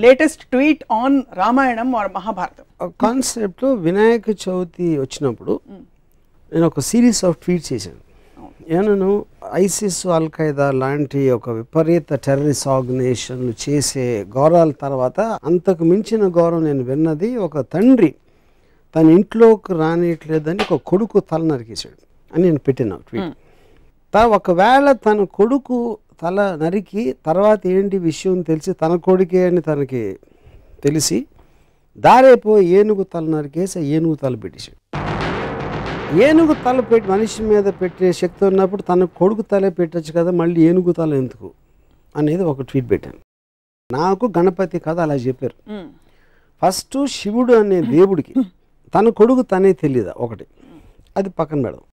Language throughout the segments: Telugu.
Latest tweet on Ramayanam or Mahabharatam concept Vinayaka Chavithi వచ్చినప్పుడు నేను ఒక సిరీస్ ఆఫ్ ట్వీట్స్ చేశాను. నేను ఐసిస్ అల్ ఖైదా లాంటి ఒక విపరీత టెర్రరిస్ట్ ఆర్గనైజేషన్లు చేసే గౌరవాల తర్వాత అంతకు మించిన గౌరవం నేను విన్నది ఒక తండ్రి తన ఇంట్లోకి రానియట్లేదని ఒక కొడుకు తల నరికేశాడు అని నేను పెట్టిన ట్వీట్. ఒకవేళ తన కొడుకు తల నరికి తర్వాత ఏంటి విషయం తెలిసి తన కొడుకే అని తనకి తెలిసి దారేపోయి ఏనుగు తల నరికేసి ఏనుగు తల పెట్టేశాడు. ఏనుగు తల పెట్టి మనిషి మీద పెట్టే శక్తి ఉన్నప్పుడు తన కొడుకు తలే పెట్టచ్చు కదా, మళ్ళీ ఏనుగు తల ఎందుకు అనేది ఒక ట్వీట్ పెట్టాను. నాకు గణపతి కథ అలా చెప్పారు. ఫస్ట్ శివుడు అనే దేవుడికి తన కొడుకు తనే తెలియదా ఒకటి, అది పక్కన పెడదాం.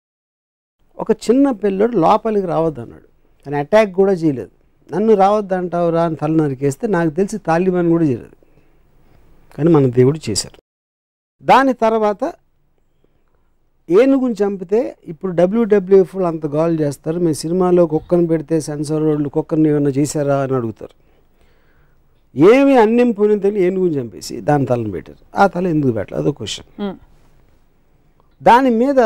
ఒక చిన్న పిల్లడు లోపలికి రావద్దు అన్నాడు, కానీ అటాక్ కూడా చేయలేదు. నన్ను రావద్దు అంటావు రా అని తల నరికేస్తే నాకు తెలిసి తాలిబాన్ కూడా చేయలేదు, కానీ మన దేవుడు చేశారు. దాని తర్వాత ఏనుగుని చంపితే ఇప్పుడు WWF అంత గోల్ చేస్తారు, మేము సినిమాలో కుక్కను పెడితే సెన్సార్ వాళ్ళు కుక్కర్ని ఏమైనా చేశారా అని అడుగుతారు. ఏమి అన్నం పోయిన తెలియదు ఏనుగుని చంపేసి దాని తలను పెట్టారు. ఆ తల ఎందుకు పెట్టలేదు అదో క్వశ్చన్. దాని మీద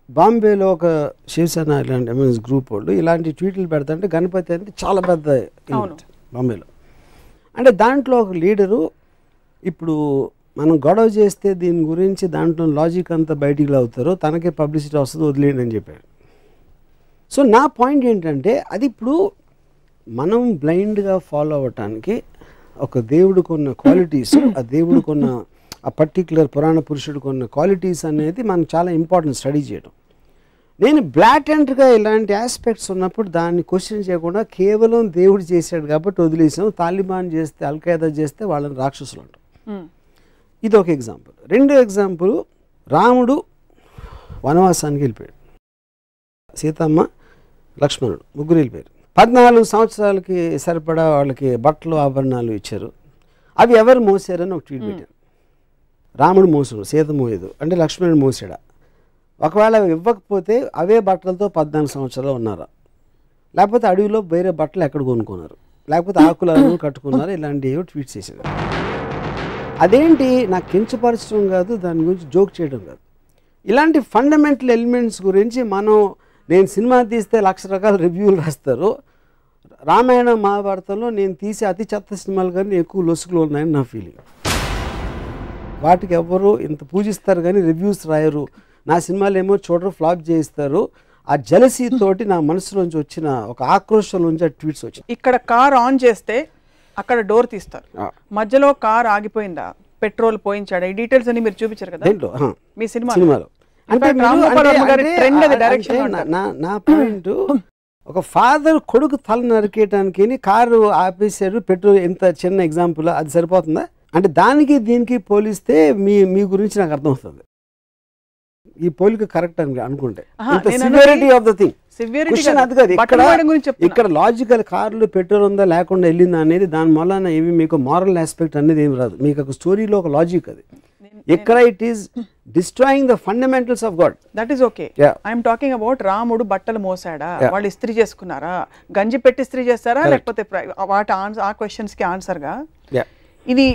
బాంబేలో ఒక శివసేన ఇలాంటి ఎంఎస్ గ్రూప్ వాళ్ళు ఇలాంటి ట్వీట్లు పెడతాంటే గణపతి అంటే చాలా పెద్ద ఈవెంట్ బాంబేలో. అంటే దాంట్లో ఒక లీడరు ఇప్పుడు మనం గొడవ చేస్తే దీని గురించి దాంట్లో లాజిక్ అంతా బయటికి అవుతారో తనకే పబ్లిసిటీ వస్తుంది వదిలేయండి అని చెప్పాడు. సో నా పాయింట్ ఏంటంటే అది ఇప్పుడు మనం బ్లైండ్గా ఫాలో అవ్వటానికి ఒక దేవుడికి ఉన్న క్వాలిటీస్, ఆ దేవుడికి ఉన్న ఆ పర్టిక్యులర్ పురాణ పురుషుడికి ఉన్న క్వాలిటీస్ అనేది మనకు చాలా ఇంపార్టెంట్ స్టడీ చేయడం. నేను బ్లాటెంట్గా ఇలాంటి ఆస్పెక్ట్స్ ఉన్నప్పుడు దాన్ని క్వశ్చన్ చేయకుండా కేవలం దేవుడు చేశాడు కాబట్టి వదిలేసాం, తాలిబాన్ చేస్తే అల్ ఖైదా చేస్తే వాళ్ళని రాక్షసులు అంటాం. ఇది ఒక ఎగ్జాంపుల్. రెండో ఎగ్జాంపుల్, రాముడు వనవాసానికి వెళ్ళిపోయాడు, సీతమ్మ లక్ష్మణుడు ముగ్గురు వెళ్ళిపోయారు. 14 సంవత్సరాలకి సరిపడా వాళ్ళకి బట్టలు ఆభరణాలు ఇచ్చారు. అవి ఎవరు మోసారని ఒక ట్వీట్ పెట్టాను. రాముడు మోసాడు, సీత మోయదు అంటే లక్ష్మణుడు మోసాడా? ఒకవేళ ఇవ్వకపోతే అవే బట్టలతో 14 సంవత్సరాలు ఉన్నారా? లేకపోతే అడవిలో వేరే బట్టలు ఎక్కడ కొనుక్కున్నారు? లేకపోతే ఆకులను కట్టుకున్నారు? ఇలాంటివి ట్వీట్ చేశారు. అదేంటి నాకు కించపరచడం కాదు, దాని గురించి జోక్ చేయడం కాదు. ఇలాంటి ఫండమెంటల్ ఎలిమెంట్స్ గురించి నేను సినిమా తీస్తే 1,00,000 రకాల రివ్యూలు రాస్తారు. రామాయణ మహాభారతంలో నేను తీసే అతి చెత్త సినిమాలు కానీ ఎక్కువ లొసుకులు ఉన్నాయని నా ఫీలింగ్. వాటికి ఎవరు ఇంత పూజిస్తారు కానీ రివ్యూస్ రాయరు. నా సినిమాలు ఏమో చూడరు, ఫ్లాప్ చేయిస్తారు. ఆ జలసీ తోటి నా మనసులోంచి వచ్చిన ఒక ఆక్రోషంలోంచి ఆ ట్వీట్స్ వచ్చాయి. ఇక్కడ కార్ ఆన్ చేస్తే అక్కడ డోర్ తీస్తారు, మధ్యలో కార్ ఆగిపోయిందా, పెట్రోల్ పోయించాడా, ఈ డీటెయిల్స్ అన్ని మీరు చూపించారు కదా మీ సినిమాలో. అంటే నా పాయింట్, ఒక ఫాదర్ కొడుకు తల నరికేయడానికి కారు ఆపేశాడు, పెట్రోల్, ఎంత చిన్న ఎగ్జాంపుల్, అది సరిపోతుందా? అంటే దానికి దీనికి పోలిస్తే మీ గురించి నాకు అర్థమవుతుంది. ఈ పోలిక కరెక్ట్ అని అనుకుంటే సివియారిటీ ఆఫ్ ద థింగ్ అది కాదు. ఇక్కడ లాజికల్ కార్లు పెట్రోల్ ఉందా లేకుండా వెళ్ళిందా అనేది దాని వలన ఏమి మీకు మారల్ ఆస్పెక్ట్ అనేది ఏమి రాదు. మీకు ఒక స్టోరీలో ఒక లాజిక్ అది. ఇక్కడ it is destroying the fundamentals of God. That is okay. I'm talking about రాముడు బట్టలు మోసాడా, వాళ్ళు ఇస్త్రీ చేసుకున్నారా, గంజి పెట్టి ఇస్త్రీ చేస్తారా, లేకపోతే వాటి ఆ క్వశ్చన్స్ కి ఆన్సర్ గా ఇది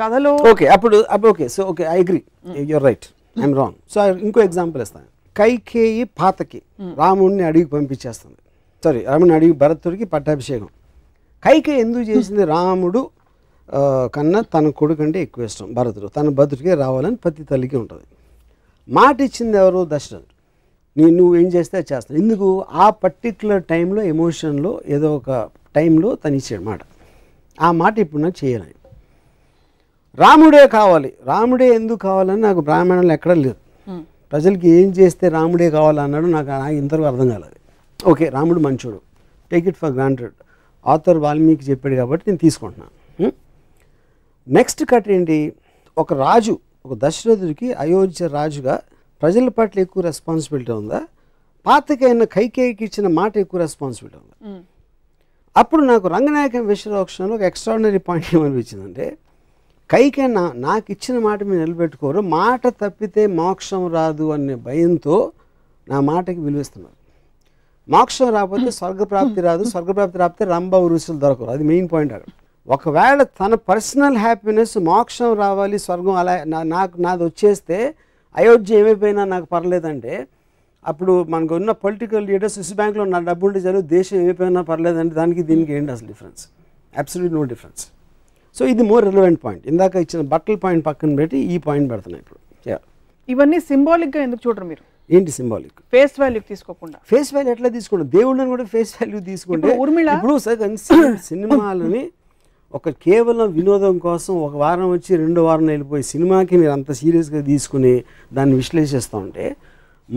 కథలో ఓకే. అప్పుడు okay, so okay, I agree, you're right, I'm wrong. So ఇంకో ఎగ్జాంపుల్ ఇస్తాను. కైకేయి పాతకి రాముడిని అడిగి పంపించేస్తుంది, రాముడిని అడిగి భరతుడికి పట్టాభిషేకం. కైకేయి ఎందుకు చేసింది? రాముడు కన్నా తన కొడుకు అంటే ఎక్కువ ఇష్టం భరతుడు, తన భరతుడికే రావాలని ప్రతి తల్లికి ఉంటుంది. మాట ఇచ్చింది ఎవరు? దశరథుడు. నువ్వు ఏం చేస్తే చేస్తాను. ఎందుకు? ఆ పర్టిక్యులర్ టైంలో ఎమోషన్లో ఏదో ఒక టైంలో తను ఇచ్చాడు మాట. ఆ మాట ఇప్పుడు నాకు చేయాలని, రాముడే కావాలి. రాముడే ఎందుకు కావాలని నాకు బ్రాహ్మణంలో ఎక్కడా లేదు. ప్రజలకి ఏం చేస్తే రాముడే కావాలన్నాడు నాకు ఇంతవరకు అర్థం కాలేదు. ఓకే, రాముడు మంచోడు, take it for granted. Author Valmiki చెప్పాడు కాబట్టి నేను తీసుకుంటున్నాను. నెక్స్ట్ కట్ ఏంటి? ఒక రాజు, ఒక దశరథుడికి అయోధ్య రాజుగా ప్రజల పట్ల ఎక్కువ రెస్పాన్సిబిలిటీ ఉందా, పాతకైన కైకేయికి ఇచ్చిన మాట ఎక్కువ రెస్పాన్సిబిలిటీ ఉందా? అప్పుడు నాకు రంగనాయకం విశ్వరోక్షణలో ఒక ఎక్స్ట్రాడినరీ పాయింట్ ఏమనిపించిందంటే, కైకే నాకు ఇచ్చిన మాట మీరు నిలబెట్టుకోరు, మాట తప్పితే మోక్షం రాదు అనే భయంతో నా మాటకి విలువిస్తున్నారు. మోక్షం రాకపోతే స్వర్గప్రాప్తి రాదు, స్వర్గప్రాప్తి రాకపోతే రంభ ఉరుసులు దొరకరు. అది మెయిన్ పాయింట్ అక్కడ. ఒకవేళ తన పర్సనల్ హ్యాపీనెస్ మోక్షం రావాలి స్వర్గం అలా నాది వచ్చేస్తే అయోధ్య ఏమైపోయినా నాకు పర్లేదంటే అప్పుడు మనకు ఉన్న పొలిటికల్ లీడర్స్ స్విస్ బ్యాంక్లో నా డబ్బు ఉంటే చాలు దేశం ఏమైపోయినా పర్లేదంటే దానికి దీనికి ఏంటి అసలు difference? Absolute no difference. So ఇది మోర్ రిలవెంట్ పాయింట్. ఇందాక ఇచ్చిన బట్టల పాయింట్ పక్కన పెట్టి ఈ పాయింట్ పెడుతున్నాయి ఇప్పుడు. ఇవన్నీ సింబాలిక్గా ఎందుకు చూడరు మీరు? ఏంటి సింబాలిక్? ఫేస్ వాల్యూ తీసుకోకుండా. ఫేస్ వాల్యూ ఎట్లా తీసుకుంటాం? దేవుళ్ళని కూడా ఫేస్ వాల్యూ తీసుకుంటే ఇప్పుడు సినిమాలని ఒక కేవలం వినోదం కోసం ఒక వారం వచ్చి 2 వారం వెళ్ళిపోయి సినిమాకి మీరు అంత సీరియస్గా తీసుకుని దాన్ని విశ్లేషిస్తూ ఉంటే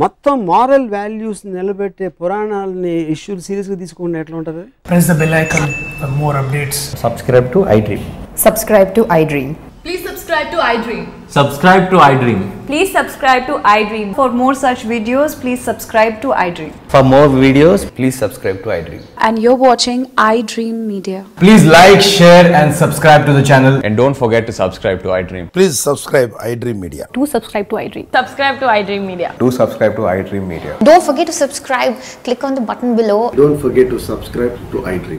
మొత్తం మారల్ వాల్యూస్ నిలబెట్టే పురాణాలని ఇష్యూలు సీరియస్గా తీసుకుంటే ఎట్లా ఉంటుంది? Press the bell icon for more updates. Subscribe to iDream. Subscribe to iDream. Please subscribe to iDream. Subscribe to iDream. Please subscribe to iDream. For more such videos, please subscribe to iDream. For more videos, please subscribe to iDream. And you're watching iDream Media. Please like, share and subscribe to the channel. And don't forget to subscribe to iDream. Please subscribe iDream Media. Do subscribe to iDream. Subscribe to iDream Media. Do subscribe to iDream Media. Don't forget to subscribe. Click on the button below. Don't forget to subscribe to iDream.